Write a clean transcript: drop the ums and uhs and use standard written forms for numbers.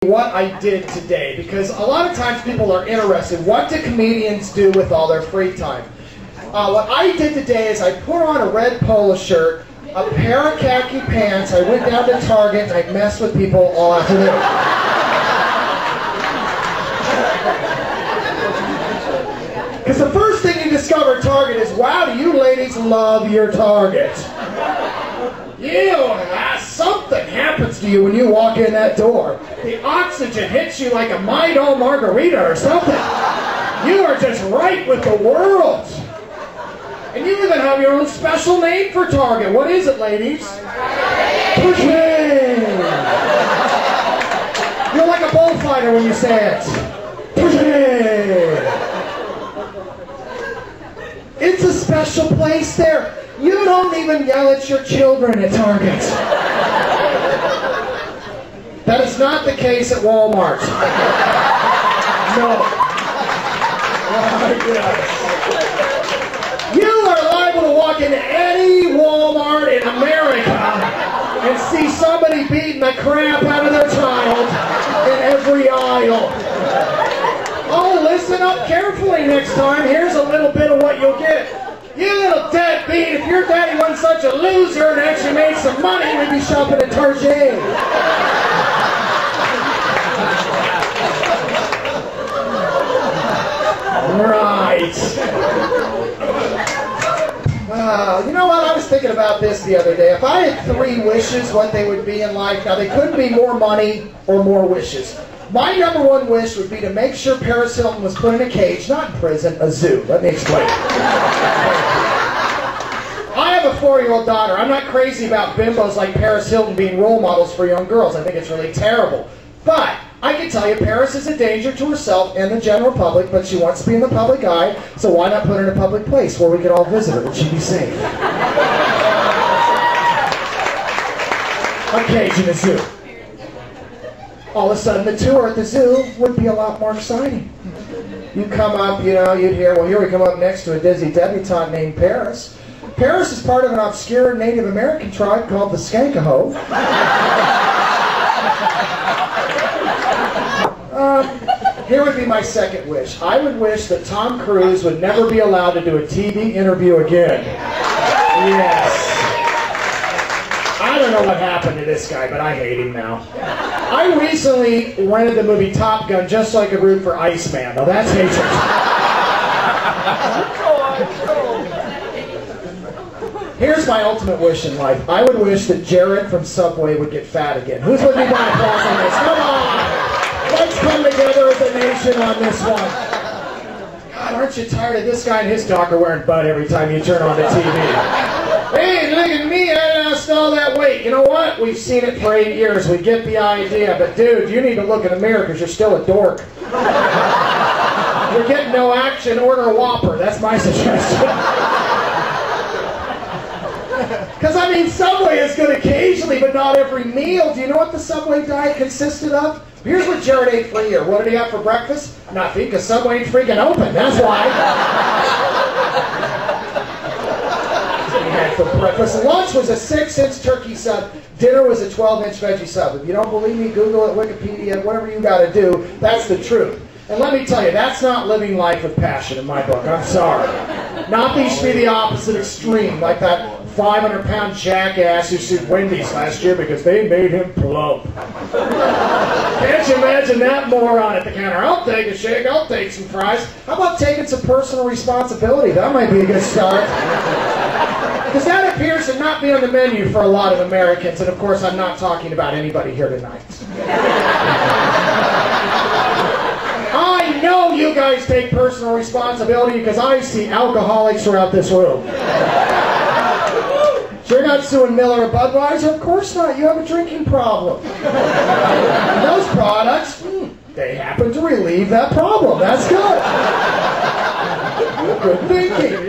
what I did today, because a lot of times people are interested. What do comedians do with all their free time? What I did today is I put on a red polo shirt, a pair of khaki pants, I went down to Target and I messed with people all afternoon. Because the first thing you discover at Target is, wow, do you ladies love your Target? Something happens to you when you walk in that door. The oxygen hits you like a Midol margarita or something. You are just right with the world. And you even have your own special name for Target. What is it, ladies? Push-in. You're like a bullfighter when you say it. Push-in. It's a special place there. You don't even yell at your children at Target. That is not the case at Walmart. No. You are liable to walk into any Walmart in America and see somebody beating the crap out of their child in every aisle. Oh, listen up carefully next time. Here's a little bit of what you'll get. You little deadbeat, if your daddy wasn't such a loser and actually made some money, we'd be shopping at Target. Right. You know what? I was thinking about this the other day. If I had 3 wishes, what they would be in life. Now, they couldn't be more money or more wishes. My number 1 wish would be to make sure Paris Hilton was put in a cage, not in prison, a zoo. Let me explain. I have a 4-year-old daughter. I'm not crazy about bimbos like Paris Hilton being role models for young girls. I think it's really terrible. But I can tell you, Paris is a danger to herself and the general public, but she wants to be in the public eye, so why not put her in a public place where we could all visit her and she'd be safe? A cage in a zoo. All of a sudden, the tour at the zoo would be a lot more exciting. You come up, you know, you'd hear, well, here we come up next to a Disney debutante named Paris. Paris is part of an obscure Native American tribe called the Skankaho. Here would be my second wish. I would wish that Tom Cruise would never be allowed to do a TV interview again. Yes. I don't know what happened to this guy, but I hate him now. I recently rented the movie Top Gun just so I could root for Iceman. Now that's hatred. Here's my ultimate wish in life. I would wish that Jared from Subway would get fat again. Who's with me by applause on this? Come on! Let's come together as a nation on this one. God, aren't you tired of this guy and his doctor wearing butt every time you turn on the TV? Hey, look at me, I lost all that weight. You know what? We've seen it for 8 years. We get the idea. But dude, you need to look in the mirror because you're still a dork. You're getting no action, order a Whopper. That's my suggestion. Because, I mean, Subway is good occasionally, but not every meal. Do you know what the Subway diet consisted of? Here's what Jared ate for a year. What did he have for breakfast? Nothing, because Subway ain't freaking open. That's why. He had for breakfast. Lunch was a 6-inch turkey sub. Dinner was a 12-inch veggie sub. If you don't believe me, Google it, Wikipedia, whatever you got to do. That's the truth. And let me tell you, that's not living life with passion in my book. I'm sorry. Not that you should be the opposite extreme, like that 500-pound jackass who sued Wendy's last year because they made him plump. Can't you imagine that moron at the counter? I'll take a shake, I'll take some fries. How about taking some personal responsibility? That might be a good start. Because that appears to not be on the menu for a lot of Americans, and of course I'm not talking about anybody here tonight. I know you guys take personal responsibility because I see alcoholics throughout this room. You're not suing Miller or Budweiser? Of course not. You have a drinking problem. And those products, they happen to relieve that problem. That's good. Good thinking.